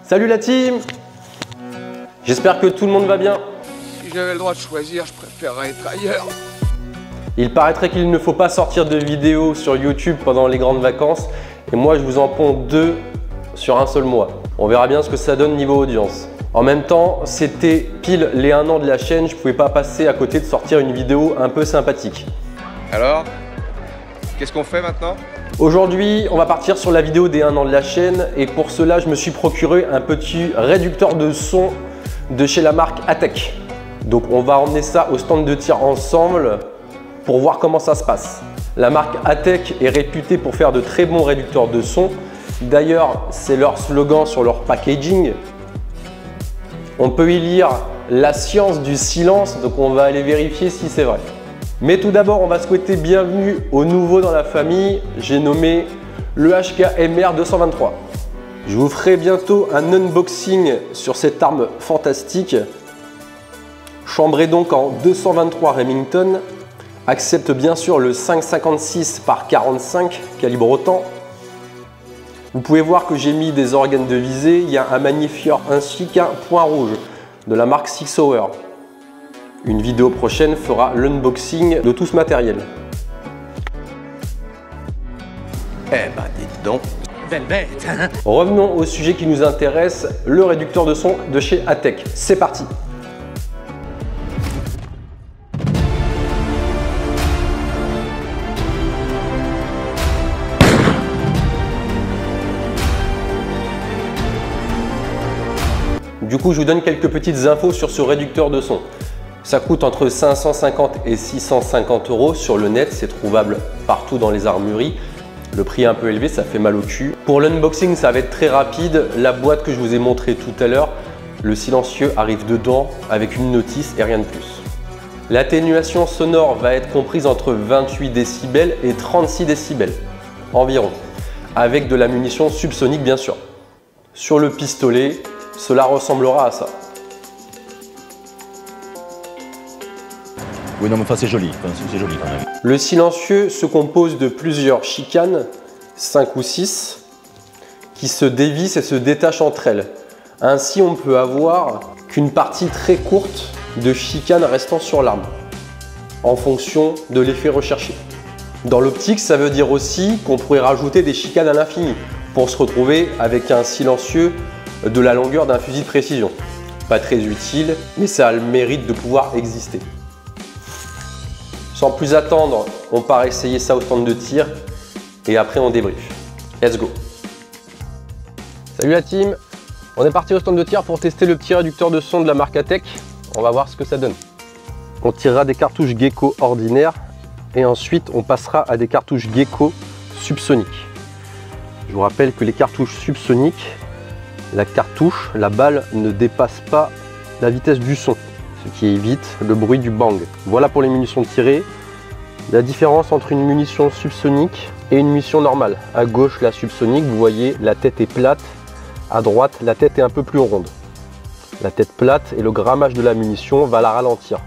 Salut la team! J'espère que tout le monde va bien. Si j'avais le droit de choisir, je préférerais être ailleurs. Il paraîtrait qu'il ne faut pas sortir de vidéos sur YouTube pendant les grandes vacances. Et moi, je vous en ponds 2 sur un seul mois. On verra bien ce que ça donne niveau audience. En même temps, c'était pile les 1 an de la chaîne. Je ne pouvais pas passer à côté de sortir une vidéo un peu sympathique. Alors, qu'est-ce qu'on fait maintenant? Aujourd'hui, on va partir sur la vidéo des 1 an de la chaîne. Et pour cela, je me suis procuré un petit réducteur de son de chez la marque Atek. Donc on va emmener ça au stand de tir ensemble pour voir comment ça se passe. La marque Atek est réputée pour faire de très bons réducteurs de son. D'ailleurs, c'est leur slogan sur leur packaging. On peut y lire la science du silence, donc on va aller vérifier si c'est vrai. Mais tout d'abord, on va souhaiter bienvenue aux nouveaux dans la famille. J'ai nommé le HK-MR 223. Je vous ferai bientôt un unboxing sur cette arme fantastique. Chambré donc en 223 Remington. Accepte bien sûr le 5,56 par 45 calibre autant. Vous pouvez voir que j'ai mis des organes de visée. Il y a un magnifieur ainsi qu'un point rouge de la marque Six Hour. Une vidéo prochaine fera l'unboxing de tout ce matériel. Eh ben dites donc. Belle bête, hein? Revenons au sujet qui nous intéresse, le réducteur de son de chez Atek. C'est parti! Du coup, je vous donne quelques petites infos sur ce réducteur de son. Ça coûte entre 550 et 650 € sur le net, c'est trouvable partout dans les armureries. Le prix est un peu élevé, ça fait mal au cul. Pour l'unboxing, ça va être très rapide. La boîte que je vous ai montrée tout à l'heure, le silencieux arrive dedans avec une notice et rien de plus. L'atténuation sonore va être comprise entre 28 décibels et 36 décibels environ, avec de la munition subsonique bien sûr. Sur le pistolet, cela ressemblera à ça. Oui, non, mais enfin, c'est joli. Enfin, c'est joli quand même. Le silencieux se compose de plusieurs chicanes, 5 ou 6, qui se dévissent et se détachent entre elles. Ainsi, on peut avoir qu'une partie très courte de chicanes restant sur l'arme, en fonction de l'effet recherché. Dans l'optique, ça veut dire aussi qu'on pourrait rajouter des chicanes à l'infini pour se retrouver avec un silencieux de la longueur d'un fusil de précision. Pas très utile, mais ça a le mérite de pouvoir exister. Sans plus attendre, on part essayer ça au stand de tir et après on débrief. Let's go! Salut la team! On est parti au stand de tir pour tester le petit réducteur de son de la marque Atek. On va voir ce que ça donne. On tirera des cartouches Gecko ordinaires et ensuite on passera à des cartouches Gecko subsoniques. Je vous rappelle que les cartouches subsoniques, la cartouche, la balle ne dépasse pas la vitesse du son, ce qui évite le bruit du bang. Voilà pour les munitions tirées. La différence entre une munition subsonique et une munition normale. À gauche, la subsonique, vous voyez, la tête est plate. À droite, la tête est un peu plus ronde. La tête plate et le grammage de la munition va la ralentir.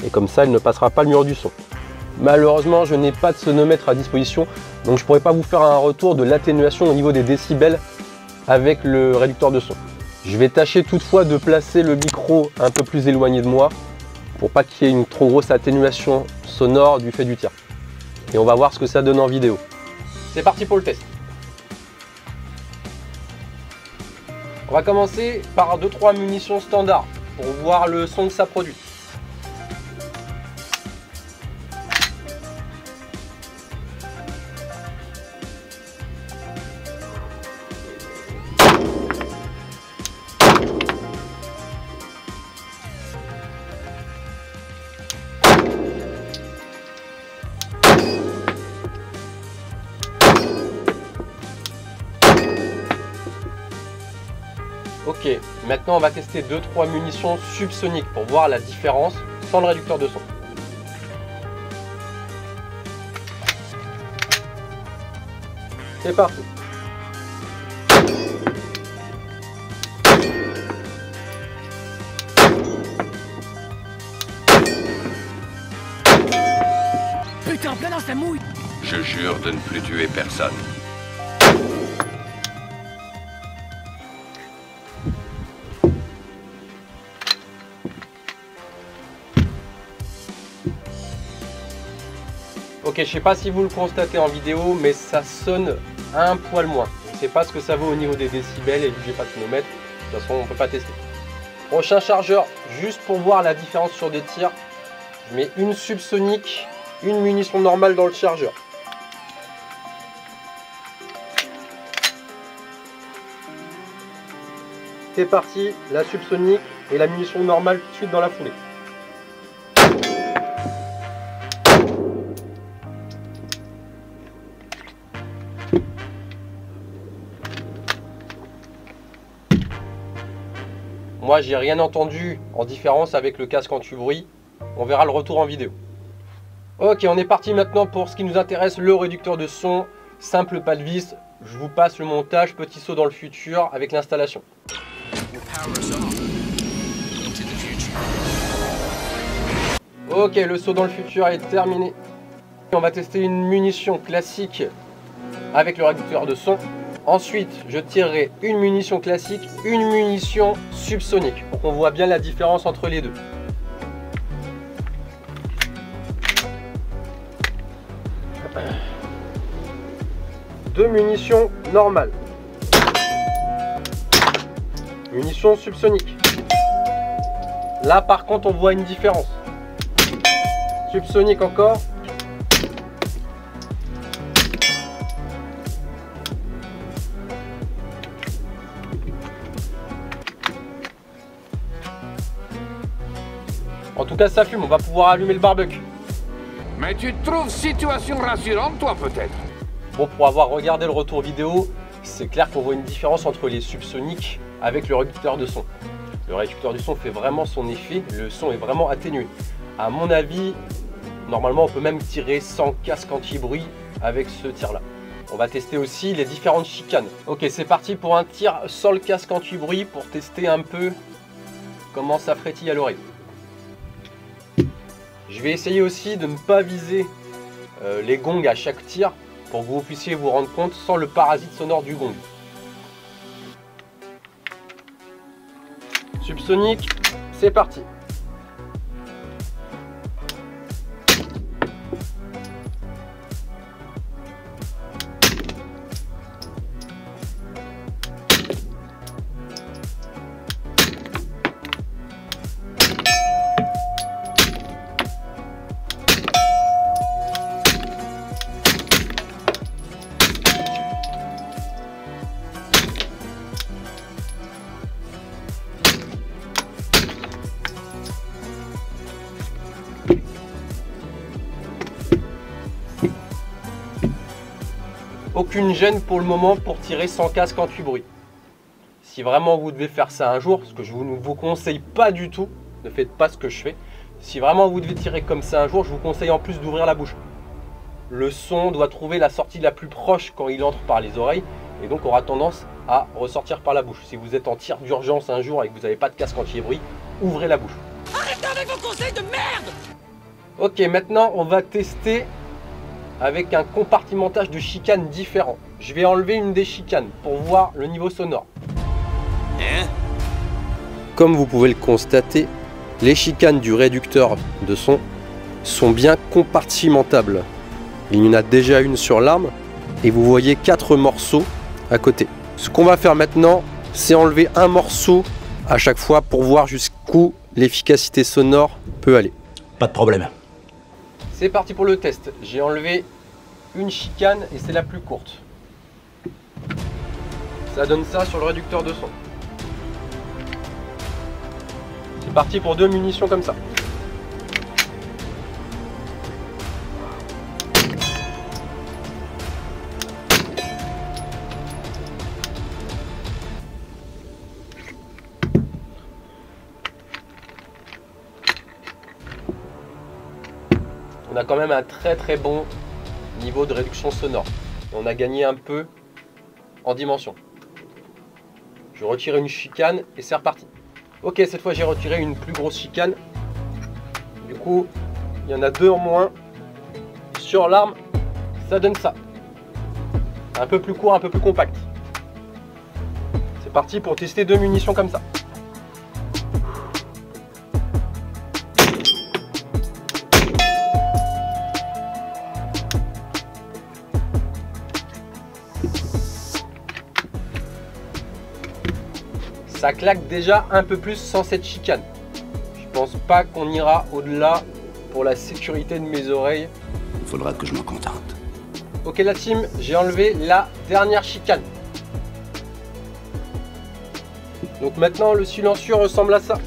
Et comme ça, elle ne passera pas le mur du son. Malheureusement, je n'ai pas de sonomètre à disposition, donc je ne pourrai pas vous faire un retour de l'atténuation au niveau des décibels avec le réducteur de son. Je vais tâcher toutefois de placer le micro un peu plus éloigné de moi pour pas qu'il y ait une trop grosse atténuation sonore du fait du tir. Et on va voir ce que ça donne en vidéo. C'est parti pour le test. On va commencer par 2-3 munitions standards pour voir le son que ça produit. Ok, maintenant on va tester 2-3 munitions subsoniques pour voir la différence sans le réducteur de son. C'est parti. Putain, plein dans sa mouille. Je jure de ne plus tuer personne. Ok, je sais pas si vous le constatez en vidéo, mais ça sonne un poil moins. Je ne sais pas ce que ça vaut au niveau des décibels et vu que j'ai pas de tonomètre, de toute façon on peut pas tester. Prochain chargeur, juste pour voir la différence sur des tirs, je mets une subsonique, une munition normale dans le chargeur. C'est parti, la subsonique et la munition normale tout de suite dans la foulée. Moi, j'ai rien entendu en différence avec le casque anti-bruit. On verra le retour en vidéo. Ok, on est parti maintenant pour ce qui nous intéresse, le réducteur de son. Simple pas de vis. Je vous passe le montage, petit saut dans le futur avec l'installation. Ok, le saut dans le futur est terminé. On va tester une munition classique avec le réducteur de son. Ensuite, je tirerai une munition classique, une munition subsonique, pour qu'on voit bien la différence entre les deux. Deux munitions normales. Munition subsonique. Là, par contre, on voit une différence. Subsonique encore. En tout cas, ça fume, on va pouvoir allumer le barbecue. Mais tu te trouves situation rassurante, toi, peut-être? Bon, pour avoir regardé le retour vidéo, c'est clair qu'on voit une différence entre les subsoniques avec le réducteur de son. Le réducteur du son fait vraiment son effet, le son est vraiment atténué. À mon avis, normalement, on peut même tirer sans casque anti-bruit avec ce tir-là. On va tester aussi les différentes chicanes. Ok, c'est parti pour un tir sans le casque anti-bruit pour tester un peu comment ça frétille à l'oreille. Je vais essayer aussi de ne pas viser les gongs à chaque tir pour que vous puissiez vous rendre compte sans le parasite sonore du gong. Subsonique, c'est parti. Aucune gêne pour le moment pour tirer sans casque anti-bruit. Si vraiment vous devez faire ça un jour, ce que je ne vous conseille pas du tout, ne faites pas ce que je fais. Si vraiment vous devez tirer comme ça un jour, je vous conseille en plus d'ouvrir la bouche. Le son doit trouver la sortie la plus proche quand il entre par les oreilles et donc aura tendance à ressortir par la bouche. Si vous êtes en tir d'urgence un jour et que vous n'avez pas de casque anti-bruit, ouvrez la bouche. Arrêtez avec vos conseils de merde! Ok, maintenant on va tester avec un compartimentage de chicanes différent. Je vais enlever une des chicanes pour voir le niveau sonore. Comme vous pouvez le constater, les chicanes du réducteur de son sont bien compartimentables. Il y en a déjà une sur l'arme et vous voyez 4 morceaux à côté. Ce qu'on va faire maintenant, c'est enlever un morceau à chaque fois pour voir jusqu'où l'efficacité sonore peut aller. Pas de problème. C'est parti pour le test. J'ai enlevé une chicane et c'est la plus courte. Ça donne ça sur le réducteur de son. C'est parti pour 2 munitions comme ça. On a quand même un très bon niveau de réduction sonore. On a gagné un peu en dimension. Je retire une chicane et c'est reparti. Ok, cette fois j'ai retiré une plus grosse chicane. Du coup, il y en a 2 en moins. Sur l'arme, ça donne ça. Un peu plus court, un peu plus compact. C'est parti pour tester 2 munitions comme ça. ça claque déjà un peu plus sans cette chicane. Je pense pas qu'on ira au-delà pour la sécurité de mes oreilles. Il faudra que je me contente. Ok la team, j'ai enlevé la dernière chicane. Donc maintenant le silencieux ressemble à ça.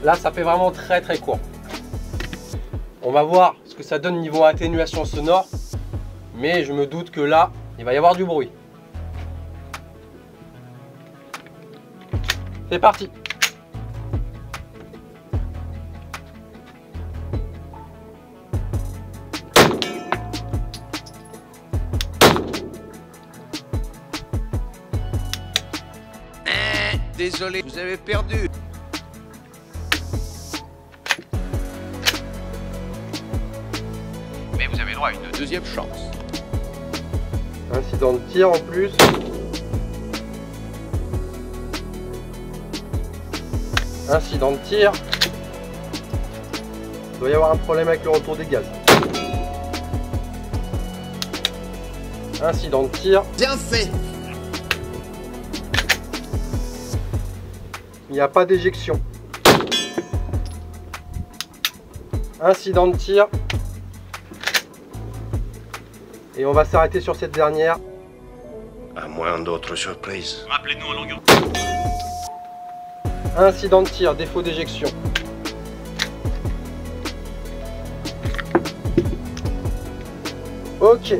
Là ça fait vraiment très court. On va voir ce que ça donne niveau atténuation sonore. Mais je me doute que là, il va y avoir du bruit. C'est parti. Désolé, vous avez perdu. Mais vous avez droit à une deuxième chance. Incident de tir en plus. Incident de tir. Il doit y avoir un problème avec le retour des gaz. Incident de tir. Bien fait. Il n'y a pas d'éjection. Incident de tir. Et on va s'arrêter sur cette dernière. À moins d'autres surprises. Rappelez-nous en longueur. Incident de tir, défaut d'éjection. Ok.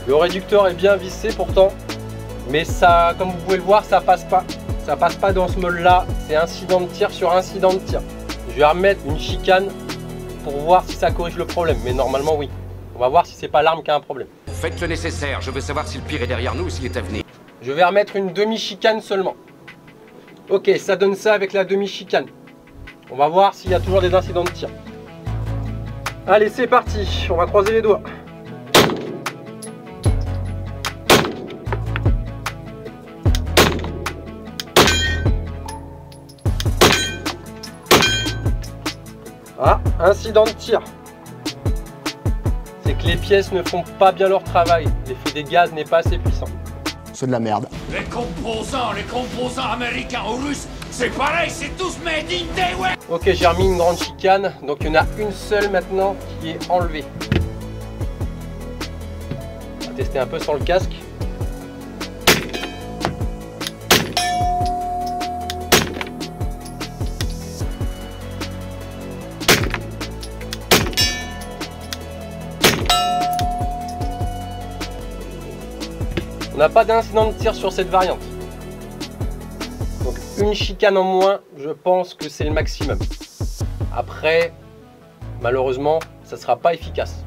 Le réducteur est bien vissé pourtant. Mais ça, comme vous pouvez le voir, ça passe pas. Ça passe pas dans ce mode là. C'est incident de tir sur incident de tir. Je vais remettre une chicane pour voir si ça corrige le problème. Mais normalement oui. On va voir si c'est pas l'arme qui a un problème. Faites le nécessaire, je veux savoir si le pire est derrière nous ou s'il est à venir. Je vais remettre une demi-chicane seulement. Ok, ça donne ça avec la demi-chicane. On va voir s'il y a toujours des incidents de tir. Allez, c'est parti. On va croiser les doigts. Ah, incident de tir. C'est que les pièces ne font pas bien leur travail. L'effet des gaz n'est pas assez puissant. C'est de la merde. Les composants américains ou russes, c'est pareil, c'est tous made in Taiwan. Ok, j'ai remis une grande chicane. Donc il y en a une seule maintenant qui est enlevée. On va tester un peu sans le casque. On n'a pas d'incident de tir sur cette variante. Donc une chicane en moins, je pense que c'est le maximum. Après, malheureusement, ça ne sera pas efficace.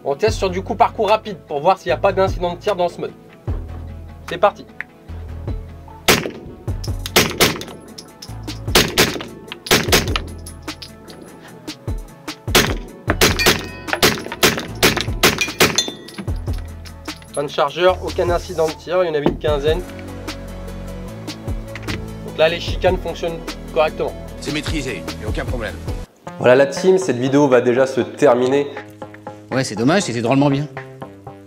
On teste sur du coup parcours rapide pour voir s'il n'y a pas d'incident de tir dans ce mode. C'est parti. Fin de chargeur, aucun incident de tir, il y en avait une quinzaine. Donc là les chicanes fonctionnent correctement. C'est maîtrisé. Y a aucun problème. Voilà la team, cette vidéo va déjà se terminer. Ouais, c'est dommage, c'était drôlement bien.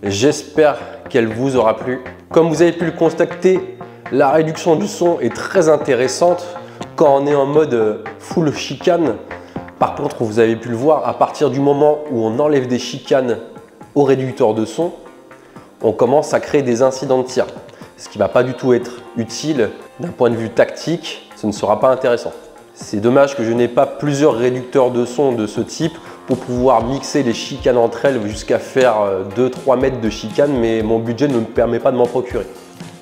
J'espère qu'elle vous aura plu. Comme vous avez pu le constater, la réduction du son est très intéressante quand on est en mode full chicane. Par contre, vous avez pu le voir, à partir du moment où on enlève des chicanes au réducteur de son, on commence à créer des incidents de tir. Ce qui ne va pas du tout être utile d'un point de vue tactique, ce ne sera pas intéressant. C'est dommage que je n'ai pas plusieurs réducteurs de son de ce type pour pouvoir mixer les chicanes entre elles jusqu'à faire 2-3 mètres de chicane, mais mon budget ne me permet pas de m'en procurer.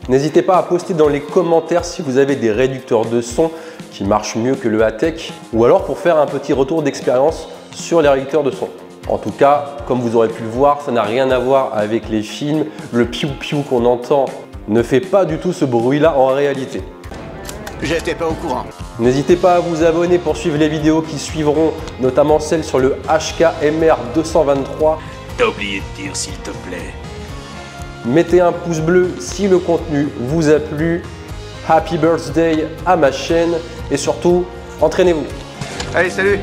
N'hésitez pas à poster dans les commentaires si vous avez des réducteurs de son qui marchent mieux que le ATEC ou alors pour faire un petit retour d'expérience sur les réducteurs de son. En tout cas, comme vous aurez pu le voir, ça n'a rien à voir avec les films. Le piou-piou qu'on entend ne fait pas du tout ce bruit-là en réalité. J'étais pas au courant. N'hésitez pas à vous abonner pour suivre les vidéos qui suivront, notamment celle sur le HKMR 223. T'as oublié de dire s'il te plaît. Mettez un pouce bleu si le contenu vous a plu. Happy birthday à ma chaîne et surtout, entraînez-vous. Allez, salut!